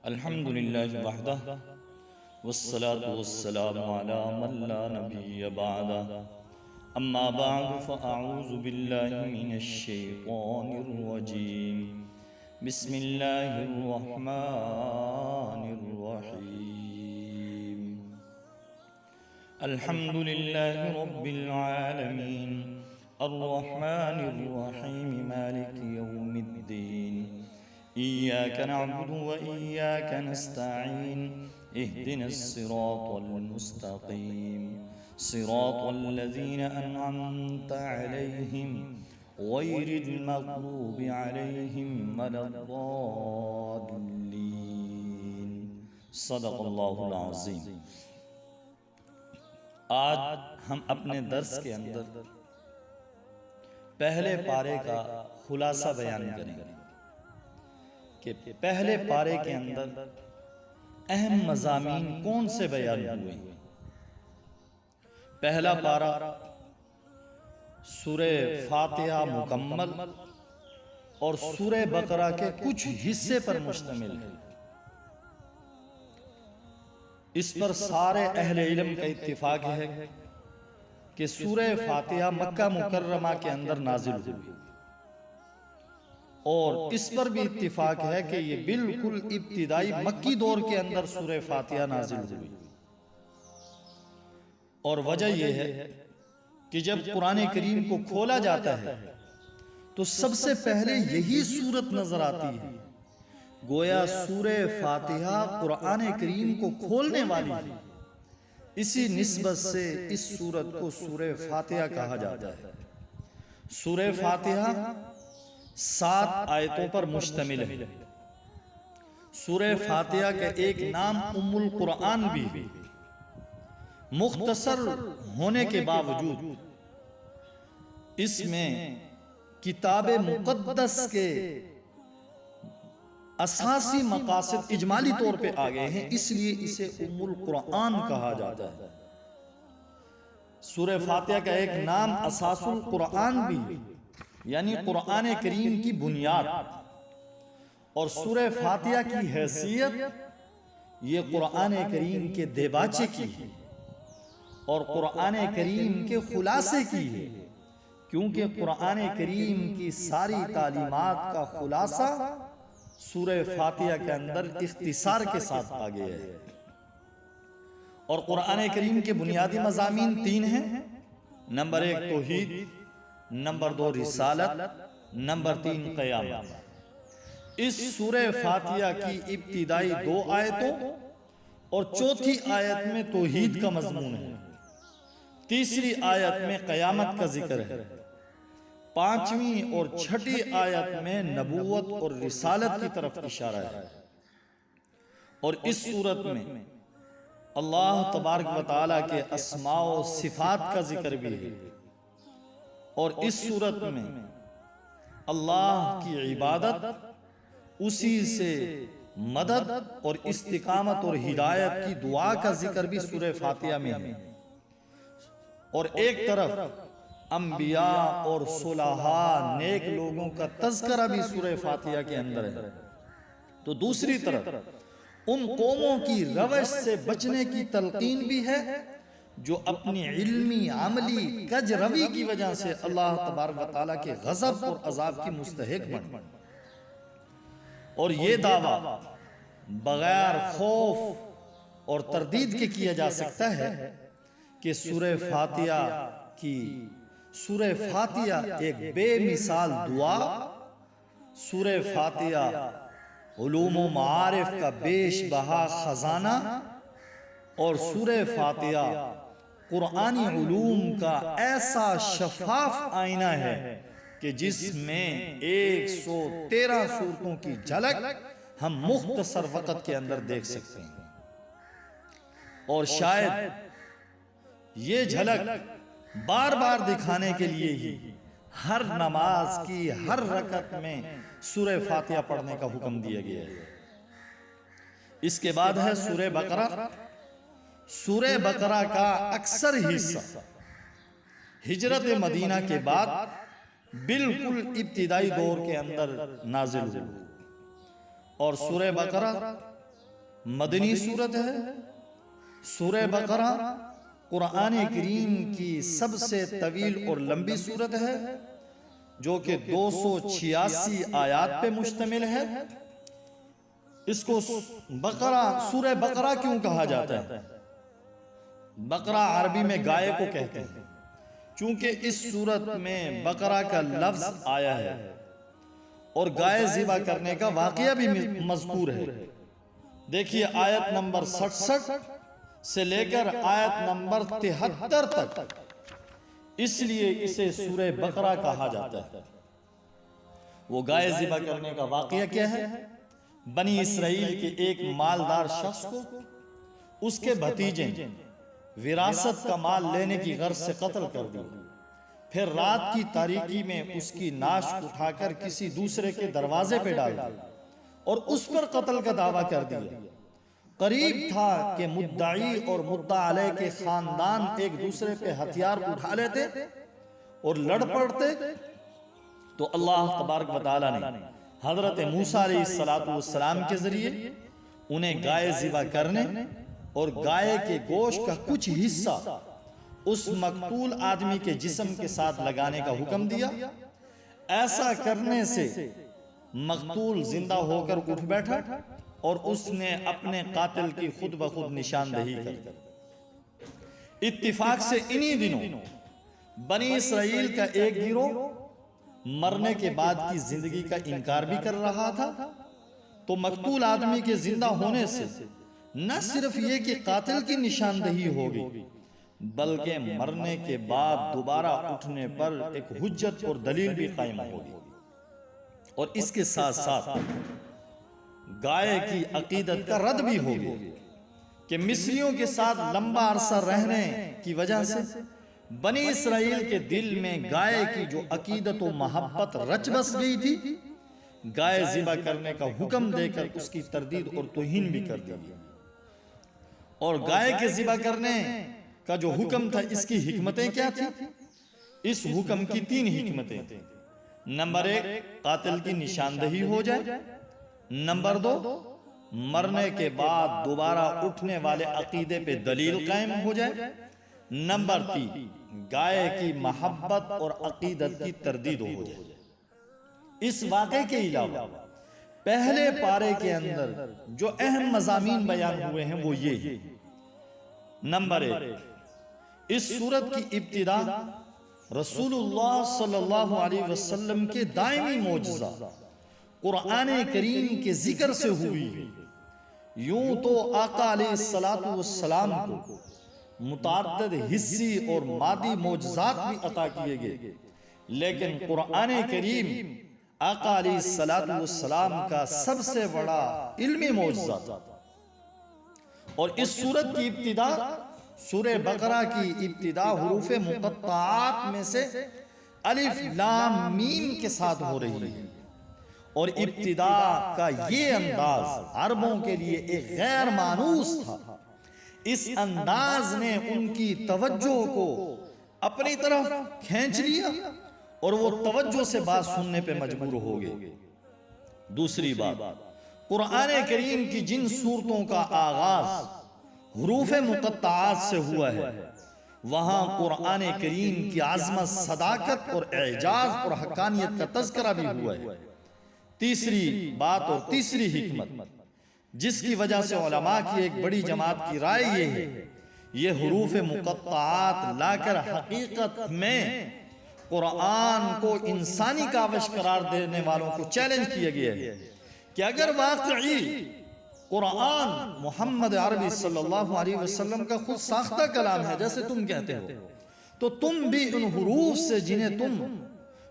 الحمد للہ وحدہ والصلاة والسلام على من لا نبی بعدہ اما بعد فاعوذ باللہ من الشیطان الرجیم بسم اللہ الرحمن الرحیم الحمد للہ رب العالمین الرحمن الرحیم مالک یوم الدین إياك نعبد وإياك نستعين اهدنا الصراط المستقيم صراط الذين أنعمت عليهم غير المغضوب عليهم ولا الضالين صدق الله العظيم۔ آج ہم اپنے درس کے اندر پہلے پارے کا خلاصہ بیان کریں گے کہ پہلے پارے کے اندر اہم مضامین کون سے بیان ہوئے ہیں۔ پہلا پارہ سورہ فاتحہ مکمل اور سورہ بقرہ کے کچھ حصے پر مشتمل ہے۔ اس پر سارے اہل علم کا اتفاق ہے کہ سورہ فاتحہ مکہ مکرمہ کے اندر نازل ہوئی، اور اس پر بھی اتفاق ہے کہ یہ بالکل ابتدائی مکی دور کے اندر سورہ فاتحہ نازل ہوئی۔ اور وجہ یہ ہے کہ جب قرآن کریم کو کھولا جاتا ہے تو سب سے پہلے یہی سورت نظر آتی ہے، گویا سورہ فاتحہ قرآن کریم کو کھولنے والی ہے، اسی نسبت سے اس سورت کو سورہ فاتحہ کہا جاتا ہے۔ سورہ فاتحہ 7 آیتوں پر مشتمل ہے۔ سورہ فاتحہ کا ایک نام ام القرآن بھی ہے۔ مختصر ہونے کے باوجود اس میں کتاب مقدس کے اساسی مقاصد اجمالی طور پہ آگئے ہیں، اس لیے اسے ام القرآن کہا جاتا ہے۔ سورہ فاتحہ کا ایک نام اساس القرآن بھی ہے، یعنی قرآن کریم کی بنیاد، اور سورہ فاتحہ کی حیثیت یہ قرآن کریم کے دیباچے کی ہے اور قرآن کریم کے خلاصے کی ہے، کیونکہ قرآن کریم کی ساری تعلیمات کا خلاصہ سورہ فاتحہ کے اندر اختصار کے ساتھ آ گیا ہے۔ اور قرآن کریم کے بنیادی مضامین 3 ہیں۔ نمبر 1 توحید، نمبر 2 رسالت، نمبر 3 قیامت۔ اس سورہ فاتحہ کی ابتدائی 2 آیتوں اور چوتھی آیت میں توحید کا مضمون ہے، تیسری آیت میں قیامت کا ذکر ہے، 5ویں اور 6ٹھی آیت میں نبوت اور رسالت کی طرف اشارہ ہے۔ اور اس صورت میں اللہ تبارک و تعالیٰ کے اسماء و صفات کا ذکر بھی ہے، اور اس صورت میں اللہ کی عبادت، اسی سے مدد اور استقامت اور ہدایت کی دعا کا ذکر بھی سورہ فاتحہ میں ہے، اور ایک طرف انبیاء اور صلحاء نیک لوگوں کا تذکرہ بھی سورہ فاتحہ کے اندر ہے، تو دوسری طرف ان قوموں کی روش سے بچنے کی تلقین بھی ہے جو اپنی علمی عملی کج روی کی وجہ سے اللہ تبارک و تعالیٰ کے غضب اور عذاب کی مستحق بن۔ اور یہ دعویٰ بغیر خوف اور تردید کے کیا جا سکتا ہے کہ سورہ فاتحہ ایک بے مثال دعا، سورہ فاتحہ علوم و معارف کا بیش بہا خزانہ، اور سورہ فاتحہ قرآنی علوم کا ایسا شفاف آئینہ ہے کہ جس میں 113 سورتوں کی جھلک ہم مختصر وقت کے اندر دیکھ سکتے ہیں، اور شاید یہ جھلک بار بار دکھانے کے لیے ہی ہر نماز کی ہر رکعت میں سورہ فاتحہ پڑھنے کا حکم دیا گیا ہے۔ اس کے بعد ہے سورہ بقرہ۔ سورہ بقرہ کا اکثر حصہ ہجرت مدینہ کے بعد بالکل ابتدائی دور کے اندر نازل ہوئی، اور سورہ بقرہ مدنی صورت ہے۔ سورہ بقرہ قرآن کریم کی سب سے طویل اور لمبی صورت ہے، جو کہ 286 آیات پہ مشتمل ہے۔ اس کو سورہ بقرہ کیوں کہا جاتا ہے؟ بقرہ عربی میں گائے کو کہتے ہیں، چونکہ اس صورت میں بقرہ کا لفظ آیا ہے اور گائے ذبح کرنے کا واقعہ بھی مذکور ہے۔ دیکھیے آیت نمبر 66 سے لے کر آیت نمبر 73 تک، اس لیے اسے سورہ بقرہ کہا جاتا ہے۔ وہ گائے ذبح کرنے کا واقعہ کیا ہے؟ بنی اسرائیل کے ایک مالدار شخص کو اس کے بھتیجے وراثت کا مال لینے کی غرض سے قتل کر دیا، پھر رات کی تاریکی میں اس کی ناش اٹھا کر کسی دوسرے کے دروازے پہ ڈال دیا اور اس پر قتل کا دعویٰ کر دیا۔ قریب تھا کہ مدعی اور مدعا علیہ کے خاندان ایک دوسرے پہ ہتھیار اٹھا لیتے اور لڑ پڑتے، تو اللہ تبارک و تعالیٰ نے حضرت موسیٰ علیہ السلام کے ذریعے انہیں گائے ذبح کرنے اور گائے کے گوشت کا کچھ حصہ اس مقتول آدمی کے جسم کے ساتھ لگانے کا حکم دیا۔ ایسا کرنے سے مقتول زندہ ہو کر اٹھ بیٹھا اور اس نے اپنے قاتل کی خود بخود نشاندہی کر دی۔ اتفاق سے انہی دنوں بنی اسرائیل کا ایک گروہ مرنے کے بعد کی زندگی کا انکار بھی کر رہا تھا، تو مقتول آدمی کے زندہ ہونے سے نہ صرف یہ کہ قاتل کی نشاندہی ہوگی، بلکہ مرنے کے بعد دوبارہ اٹھنے پر ایک حجت اور دلیل بھی قائم ہوگی۔ اور اس کے ساتھ ساتھ گائے کی عقیدت کا رد بھی ہوگی کہ مصریوں کے ساتھ لمبا عرصہ رہنے کی وجہ سے بنی اسرائیل کے دل میں گائے کی جو عقیدت و محبت رچ بس گئی تھی، گائے ذبح کرنے کا حکم دے کر اس کی تردید اور توہین بھی کر دی۔ اور گائے کے ذبح کرنے کا جو حکم تھا، اس کی حکمتیں کیا تھی؟ اس حکم کی 3 حکمتیں تھیں۔ نمبر 1، قاتل کی نشاندہی ہو جائے۔ نمبر 2، مرنے کے بعد دوبارہ اٹھنے والے عقیدے پہ دلیل قائم ہو جائے۔ نمبر 3، گائے کی محبت اور عقیدت کی تردید ہو جائے۔ اس واقعے کے علاوہ پہلے پارے کے اندر جو اہم مضامین بیان ہوئے ہیں وہ یہ ہیں۔ نمبر 1، اس سورت کی ابتدا رسول اللہ صلی اللہ علیہ وسلم کے دائمی معجزہ قرآن کریم کے ذکر سے ہوئی ہے۔ یوں تو آقا علیہ السلام کو متعدد حسی اور مادی معجزات بھی عطا کیے گئے، لیکن قرآن کریم آقا علیہ السلام کا سب سے بڑا علمی معجزہ تھا۔ اور اس سورت کی ابتدا، سورہ بقرہ کی ابتدا حروف مقطعات میں سے الف لام میم کے ساتھ ہو رہی ہے، اور ابتدا کا یہ انداز عربوں کے لیے ایک غیر مانوس تھا۔ اس انداز نے ان کی توجہ کو اپنی طرف کھینچ لیا اور وہ توجہ سے بات سننے پہ مجبور ہو گئے۔ دوسری بات، قرآن کریم کی جن سورتوں کا آغاز حروف مقطعات سے ہوا ہے، وہاں قرآن کریم کی عظمت، صداقت اور اعجاز اور حقانیت کا تذکرہ بھی ہوا ہے۔ تیسری بات اور تیسری حکمت جس کی وجہ سے علماء کی ایک بڑی جماعت کی رائے یہ ہے، یہ حروف مقطعات لا کر حقیقت میں قرآن کو انسانی کاوش قرار دینے والوں کو چیلنج کیا گیا ہے کہ اگر واقعی قرآن محمد عربی صلی اللہ علیہ وسلم کا خود ساختہ کلام ہے جیسے تم کہتے ہو، تو تم بھی ان حروف سے جنہیں تم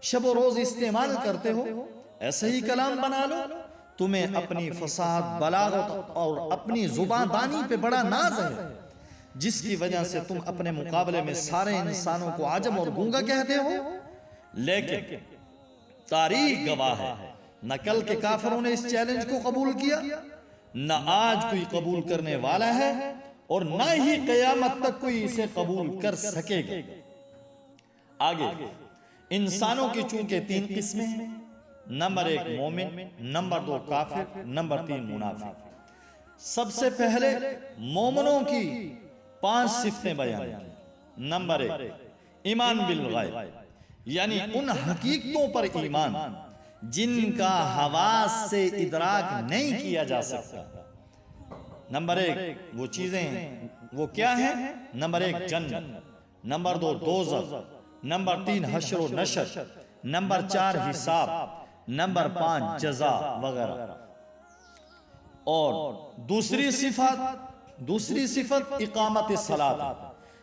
شب و روز استعمال کرتے ہو ایسے ہی کلام بنا لو۔ تمہیں اپنی فصاحت، بلاغت اور اپنی زبان دانی پہ بڑا ناز ہے، جس کی وجہ سے تم اپنے مقابلے میں سارے انسانوں کو عجم اور گونگا کہتے ہو۔ لیکن تاریخ گواہ ہے، نہ کل کے کافروں نے اس چیلنج کو قبول کیا، نہ آج کوئی قبول کرنے والا ہے، اور نہ ہی قیامت تک کوئی اسے قبول کر سکے گا۔ آگے انسانوں کی چونکہ 3 قسمیں ہیں، نمبر 1 مومن، نمبر 2 کافر، نمبر 3 منافق۔ سب سے پہلے مومنوں کی 5 صفتیں بیان کی۔ نمبر 1 ایمان بالغیب، یعنی ان حقیقتوں پر ایمان جن کا حواس سے ادراک نہیں کیا جا سکتا۔ نمبر 1 وہ چیزیں وہ کیا ہیں؟ نمبر 1 جنت، نمبر 2 دوزخ، نمبر 3 حشر و نشر، نمبر 4 حساب، نمبر 5 جزا وغیرہ۔ اور دوسری صفت اقامت الصلاۃ،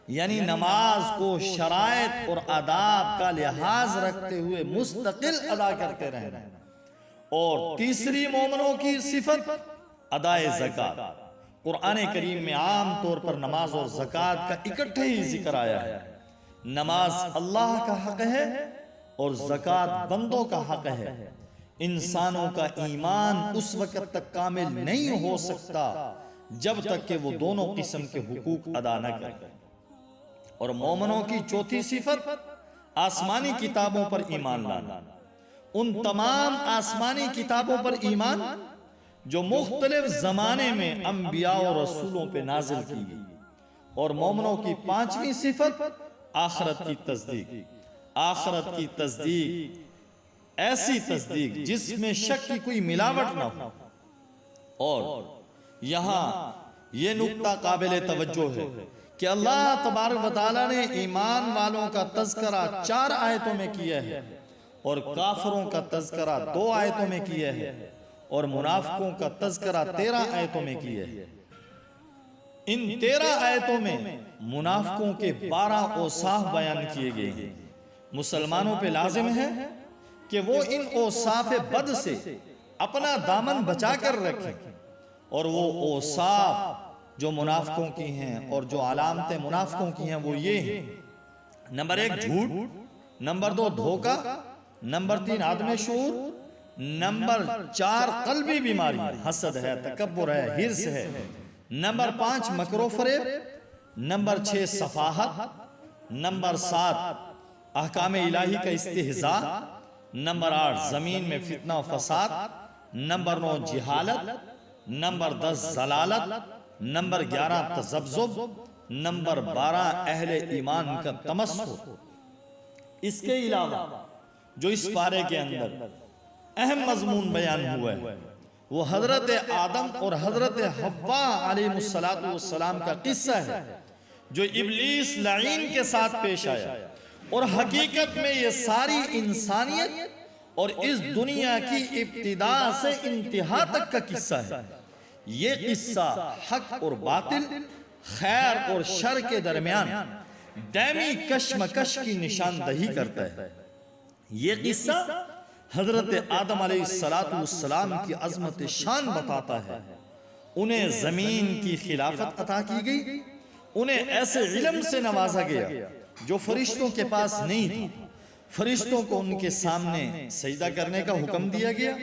یعنی نماز کو شرائط اور آداب کا لحاظ رکھتے ہوئے مستقل ادا کرتے رہنا۔ اور تیسری مومنوں کی صفت ادائے زکوٰۃ۔ قرآن کریم میں عام طور پر نماز اور زکوٰۃ کا اکٹھے ہی ذکر آیا ہے۔ نماز اللہ کا حق ہے اور زکوٰۃ بندوں کا حق ہے۔ انسانوں کا ایمان اس وقت تک کامل نہیں ہو سکتا جب تک کہ وہ دونوں قسم کے حقوق ادا نہ کرے۔ اور مومنوں کی چوتھی صفت آسمانی کتابوں پر ایمان لانا۔ ان تمام آسمانی کتابوں پر ایمان جو مختلف زمانے میں انبیاء اور رسولوں پہ نازل کی گئی۔ اور مومنوں کی 5ویں صفت آخرت کی تصدیق۔ آخرت کی تصدیق ایسی تصدیق جس میں شک کی کوئی ملاوٹ نہ ہو۔ اور یہاں یہ نکتہ قابل توجہ ہے کہ اللہ تبارک و تعالیٰ نے ایمان والوں کا تذکرہ 4 آیتوں میں کیا ہے اور کافروں کا تذکرہ 2 آیتوں میں کیا ہے اور منافقوں کا تذکرہ 13 آیتوں میں کیا ہے۔ ان 13 آیتوں میں منافقوں کے 12 اوصاف بیان کیے گئے ہیں۔ مسلمانوں پہ لازم ہے کہ وہ ان اوصاف بد سے اپنا دامن بچا کر رکھیں۔ اور وہ اوصاف جو منافقوں کی ہیں اور جو علامتیں منافقوں کی ہیں وہ یہ ہیں: نمبر 1 جھوٹ، نمبر 2 دھوکہ، نمبر 3 عدم شعور، نمبر 4 قلبی بیماری، حسد ہے، تکبر ہے، حرص ہے، نمبر 5 مکر و فریب، نمبر 6 سفاہت، نمبر 7 احکام الہی کا استہزاء، نمبر 8 زمین میں فتنہ و فساد، نمبر 9 جہالت، نمبر 10 ضلالت، نمبر 11 تذبذب، نمبر 12 اہل ایمان کا تمسخر۔ اس کے علاوہ جو اس پارے کے اندر اہم مضمون بیان ہوا ہے وہ حضرت آدم اور حضرت حوا علیہ السلام کا قصہ ہے جو ابلیس لعین کے ساتھ پیش آیا۔ اور حقیقت میں یہ ساری انسانیت اور اس دنیا کی ابتدا سے انتہا تک کا قصہ ہے۔ یہ قصہ حق اور باطل، خیر اور شر کے درمیان دائمی کشمکش کی نشاندہی کرتا ہے۔ یہ قصہ حضرت آدم علیہ السلام کی عظمت شان بتاتا ہے۔ انہیں زمین کی خلافت عطا کی گئی، انہیں ایسے علم سے نوازا گیا جو فرشتوں کے پاس نہیں تھا۔ فرشتوں کو ان کے سامنے سجدہ کرنے کا حکم دیا گیا۔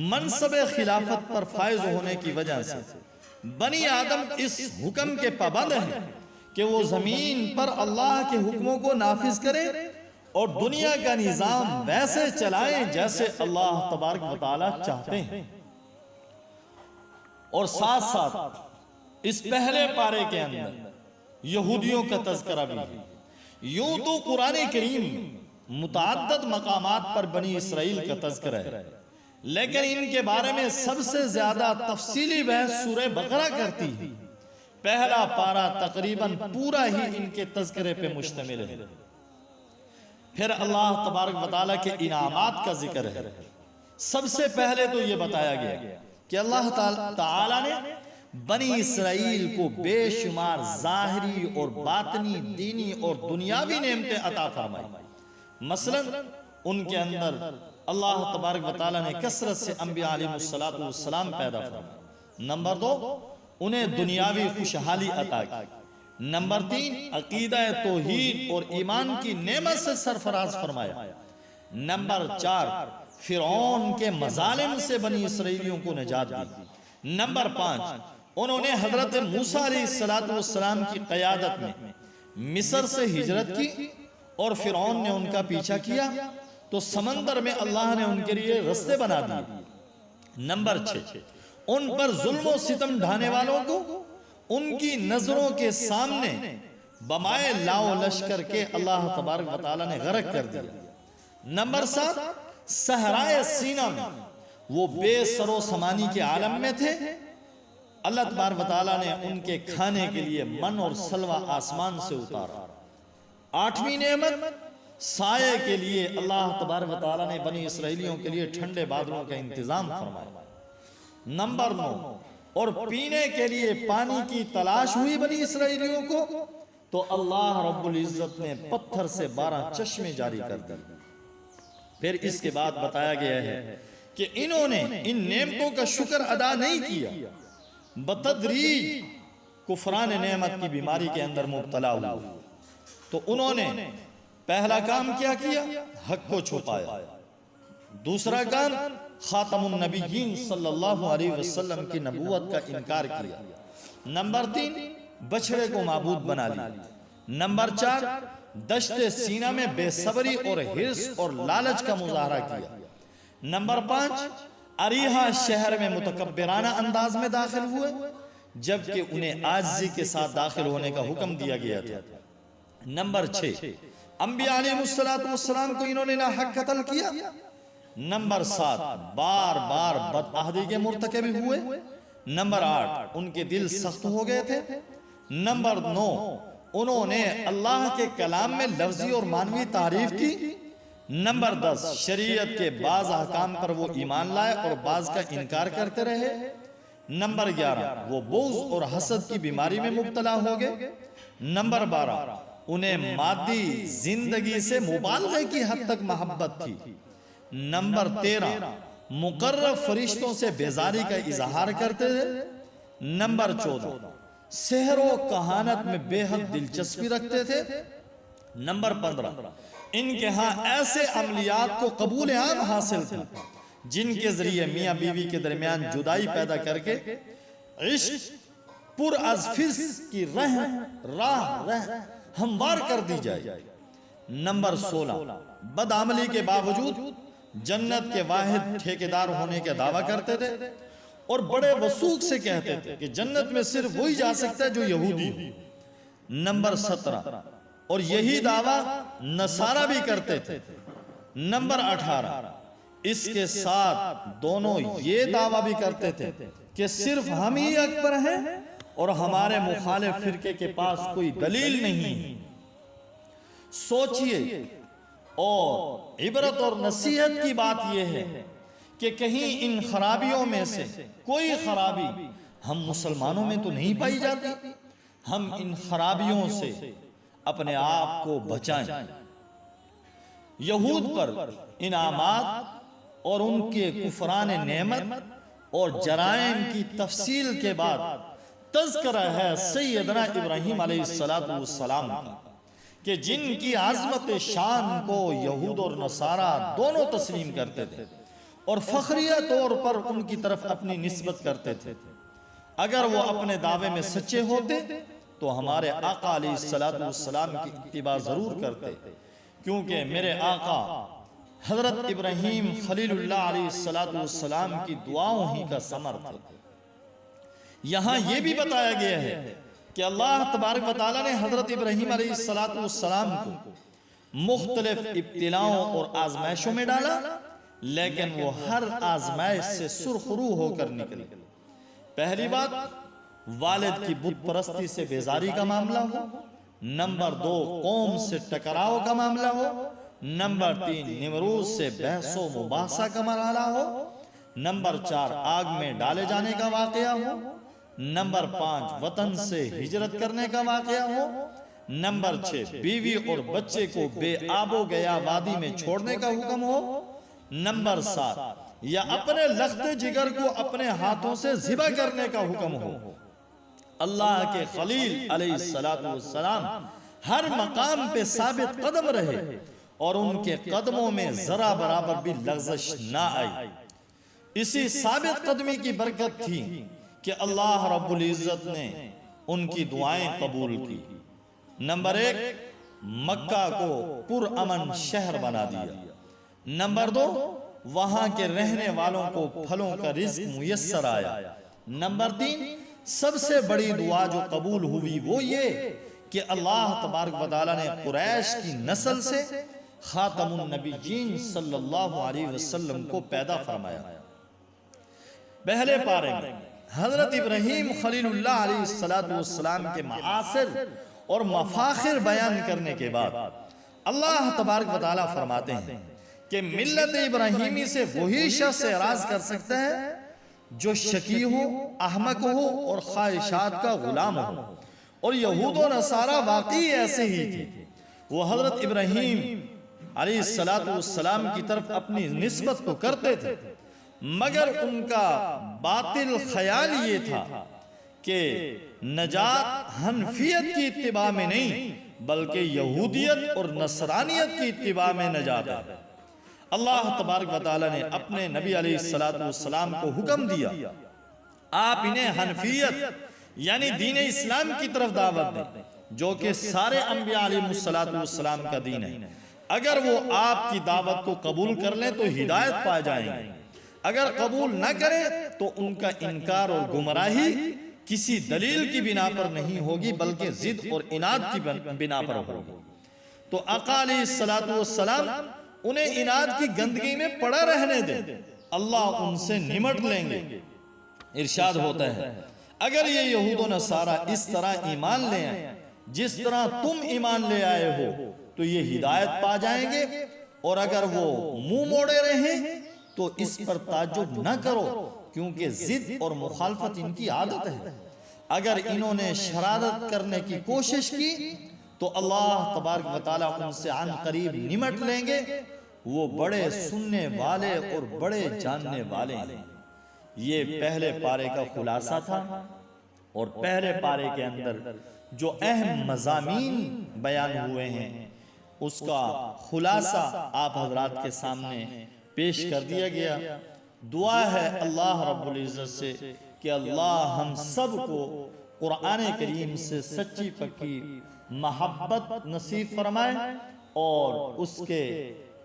منصب خلافت پر فائز ہونے کی وجہ سے بنی آدم اس حکم کے پابند ہیں کہ وہ زمین پر اللہ کے حکموں کو نافذ کریں اور دنیا کا نظام ویسے چلائیں جیسے اللہ تبارک و تعالیٰ چاہتے ہیں۔ اور ساتھ ساتھ اس پہلے پارے کے اندر یہودیوں کا تذکرہ بھی ہے۔ یوں تو قرآن کریم متعدد مقامات پر بنی اسرائیل کا تذکرہ ہے، لیکن ان کے بارے میں سب سے زیادہ تفصیلی بحث سورہ بقرہ کرتی ہے۔ پہلا پارہ تقریباً پورا ہی ان کے تذکرے پہ مشتمل ہے۔ پھر اللہ تبارک و تعالیٰ کے انعامات کا ذکر ہے۔ سب سے پہلے تو یہ بتایا گیا کہ اللہ تعالیٰ نے بنی اسرائیل کو بے شمار ظاہری اور باطنی، دینی اور دنیاوی نعمتیں عطا فرمائی۔ مثلا ان کے اندر اللہ تبارک و تعالیٰ نے کثرت سے انبیاء علیہ السلام پیدا فرمائے۔ نمبر 2 انہیں دنیاوی خوشحالی عطا کی۔ نمبر 3 عقیدہ توحید اور ایمان کی نعمت سے سرفراز فرمایا۔ نمبر 4 فرعون کے مظالم سے بنی اسرائیلیوں کو نجات دی۔ نمبر 5 انہوں نے حضرت موسیٰ علیہ السلام کی قیادت میں مصر سے ہجرت کی اور فرعون نے ان کا پیچھا کیا تو سمندر میں اللہ نے ان کے لیے رستے بنا دیے۔ نمبر 6 ان پر ظلم و ستم ڈھانے والوں کو ان کی نظروں کے سامنے بمائے لاؤ لشکر کے اللہ تبارک و تعالیٰ نے غرق کر دیا۔ نمبر 7، صحرائے سینا میں وہ بے سر و سمانی کے عالم میں تھے، اللہ تبارک و تعالیٰ نے ان کے کھانے کے لیے من اور سلوہ آسمان سے اتارا۔ 8ویں نعمت، سائے کے لیے اللہ تبارک و تعالیٰ نے بنی اسرائیلیوں کے لیے ٹھنڈے بادلوں کا انتظام فرمایا۔ نمبر 9، اور پینے کے لیے پانی کی تلاش ہوئی بنی اسرائیلیوں کو تو اللہ رب العزت نے پتھر سے 12 چشمے جاری کر دی۔ پھر اس کے بعد بتایا گیا ہے کہ انہوں نے ان نعمتوں کا شکر ادا نہیں کیا، بتدریج کفران نعمت کی بیماری کے اندر مبتلا ہوا، تو انہوں نے پہلا کام کیا کیا؟ حق کو چھپایا۔ دوسرا کام، خاتم النبیین صلی اللہ علیہ وسلم کی نبوت کا انکار کیا۔ نمبر 3، بچڑے کو معبود بنا لیا۔ نمبر 4، دشت سینہ میں بے صبری اور حرص اور لالچ کا مظاہرہ کیا۔ نمبر 5، اریحا شہر میں متکبرانہ انداز میں داخل ہوئے، جبکہ انہیں عاجزی کے ساتھ داخل ہونے کا حکم دیا گیا تھا۔ نمبر 6، انبیاء علیہ السلام کو انہوں نے ناحق قتل کیا۔ نمبر 7، بار بار بدعہدی کے مرتکب ہوئے۔ نمبر 8، ان کے دل سخت ہو گئے تھے۔ نمبر 9، انہوں نے اللہ کے کلام میں لفظی اور معنوی تعریف کی۔ نمبر 10، شریعت کے بعض احکام پر وہ ایمان لائے اور بعض کا انکار کرتے رہے۔ نمبر 11، وہ بغض اور حسد کی بیماری میں مبتلا ہو گئے۔ نمبر 12، انہیں مادی زندگی سے مبالغے کی حد تک محبت تھی۔ نمبر 13، مقرب فرشتوں سے بیزاری کا اظہار کرتے تھے۔ نمبر 14، سحر و کہانت میں بے حد دلچسپی رکھتے تھے۔ نمبر 15، ان کے ہاں ایسے عملیات کو قبول عام حاصل تھا جن کے ذریعے میاں بیوی کے درمیان جدائی پیدا کر کے عشق پر از فس کی راہ ہموار کر دی جائے۔ نمبر 16، بدعملی کے باوجود جنت کے واحد ٹھیکیدار ہونے کا دعویٰ کرتے تھے اور بڑے وثوق سے کہتے تھے کہ جنت میں صرف وہی جا سکتا ہے جو یہودی ہو۔ نمبر 17، اور یہی دعویٰ نصارہ بھی کرتے تھے۔ نمبر 18، اس کے ساتھ دونوں یہ دعویٰ بھی کرتے تھے کہ صرف ہم ہی اکبر ہیں اور ہمارے مخالف فرقے کے پاس کوئی دلیل نہیں۔ سوچئے، اور عبرت اور نصیحت کی بات یہ ہے کہ کہیں ان خرابیوں میں سے کوئی خرابی ہم مسلمانوں میں تو نہیں پائی جاتی۔ ہم ان خرابیوں سے اپنے آپ کو بچائیں۔ یہود پر انعامات اور ان کے کفران نعمت اور جرائم کی تفصیل کے بعد تذکرہ ہے سیدنا ابراہیم علیہ السلام کا، کہ جن کی عظمت شان کو یہود اور نصارہ دونوں تسلیم کرتے تھے اور فخریہ طور پر ان کی طرف اپنی نسبت کرتے تھے۔ اگر وہ اپنے دعوے میں سچے ہوتے تو ہمارے آقا علیہ السلام کی اتباع ضرور کرتے، کیونکہ میرے آقا حضرت ابراہیم خلیل اللہ علیہ السلام کی دعاؤں ہی کا ثمر تھے۔ یہاں یہ بھی بتایا گیا ہے کہ اللہ تبارک و تعالیٰ نے حضرت ابراہیم علیہ السلام کو مختلف ابتلاؤں اور آزمائشوں میں ڈالا، لیکن وہ ہر آزمائش سے سرخرو ہو کر نکلے۔ پہلی بات، والد کی بت پرستی سے بیزاری کا معاملہ ہو۔ نمبر 2، قوم سے ٹکراؤ کا معاملہ ہو۔ نمبر 3، نمرود سے بحث و مباحثہ کا مرحلہ ہو۔ نمبر 4، آگ میں ڈالے جانے کا واقعہ ہو۔ نمبر 5، وطن سے ہجرت کرنے کا واقعہ ہو۔ نمبر 6، بیوی اور بچے کو بے آب و گیا وادی میں چھوڑنے کا حکم ہو۔ نمبر 7، یا اپنے لخت جگر کو اپنے ہاتھوں سے ذبح کرنے کا حکم ہو۔ اللہ کے خلیل علیہ السلام ہر مقام پہ ثابت قدم رہے اور ان کے قدموں میں ذرا برابر بھی لغزش نہ آئی۔ اسی ثابت قدمی کی برکت تھی کہ اللہ رب العزت نے ان کی دعائیں قبول کی۔ نمبر 1، مکہ کو پرامن شہر بنا دیا۔ نمبر 2، وہاں کے رہنے والوں کو پھلوں کا رزق میسر آیا۔ نمبر 3 سب سے بڑی دعا جو قبول ہوئی وہ یہ کہ اللہ تبارک و تعالیٰ نے قریش کی نسل سے خاتم النبیین صلی اللہ علیہ وسلم کو پیدا فرمایا۔ پہلے پارے میں حضرت ابراہیم خلیل اللہ علیہ السلام کے معاصر اور مفاخر بیان کرنے کے بعد اللہ تبارک و تعالیٰ فرماتے ہیں کہ ملت ابراہیمی سے وہی شخص اعراض کر سکتا ہے جو شکی ہو، احمق ہو اور خواہشات کا غلام ہو، اور یہود و نصارہ واقعی ایسے ہی تھے۔ وہ حضرت ابراہیم علیہ السلام کی طرف اپنی نسبت تو کرتے تھے، مگر ان کا باطل خیال یہ تھا کہ نجات حنفیت کی اتباع میں نہیں بلکہ یہودیت اور نصرانیت کی اتباع میں نجات ہے۔ اللہ تبارک و تعالیٰ نے اپنے نبی علیہ السلام کو حکم دیا آپ انہیں حنفیت یعنی دین اسلام کی طرف دعوت دیں، جو کہ سارے انبیاء علیہ السلام کا دین ہے۔ اگر وہ آپ کی دعوت کو قبول کر لیں تو ہدایت پا جائیں گے، اگر قبول نہ کریں تو ان کا انکار اور گمراہی کسی دلیل کی بنا پر نہیں ہوگی بلکہ ضد اور عناد کی بنا پر ہوگی۔ تو آقا علیہ السلام انہیں عناد کی گندگی میں پڑا رہنے دیں، اللہ ان سے نمٹ لیں گے۔ ارشاد ہوتا ہے اگر یہ یہود و نصارہ اس طرح ایمان لے آئیں جس طرح تم ایمان لے آئے ہو تو یہ ہدایت پا جائیں گے، اور اگر وہ منہ موڑے رہیں تو اس پر تعجب نہ کرو کیونکہ ضد اور مخالفت ان کی عادت ہے۔ اگر انہوں نے شرارت کرنے کی کوشش کی تو اللہ تبارک و تعالیٰ ان سے عن قریب نمٹ لیں گے، وہ بڑے سننے والے اور بڑے جاننے والے ہیں۔ یہ پہلے پارے کا خلاصہ تھا، اور پہلے پارے کے اندر جو اہم مضامین بیان ہوئے ہیں اس کا خلاصہ آپ حضرات کے سامنے پیش کر دیا گیا۔ دعا ہے اللہ رب العزت سے کہ اللہ ہم سب کو قرآن کریم سے سچی پکی محبت نصیب فرمائے اور اس کے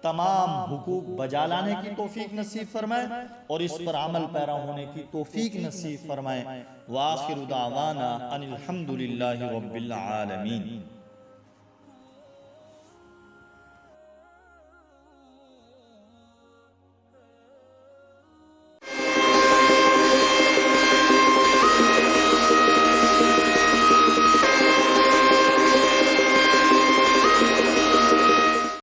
تمام حقوق بجا لانے کی توفیق نصیب فرمائے اور اس پر عمل پیرا ہونے کی توفیق نصیب فرمائے۔ وآخر دعوانا ان الحمدللہ رب العالمین۔